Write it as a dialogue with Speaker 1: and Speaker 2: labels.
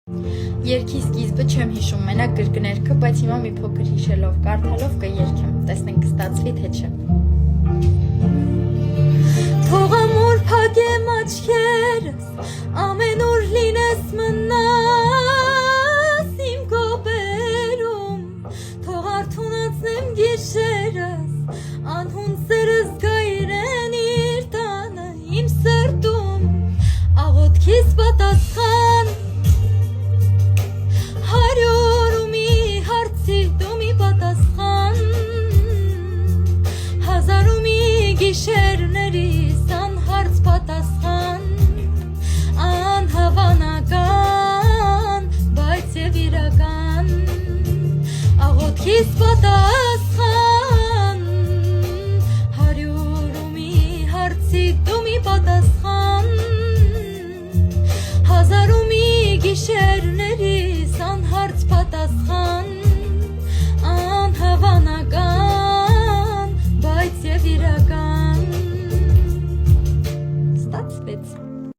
Speaker 1: Երգի սկիզբը չեմ հիշում, մենակ գրկներքը, բայց հիմա մի փոքր հիշելով, կարդալով կերգեմ, տեսնենք կստացվի թե չէ։ Թող ամուր փակեմ աչքերս, ամենուր լինես մնա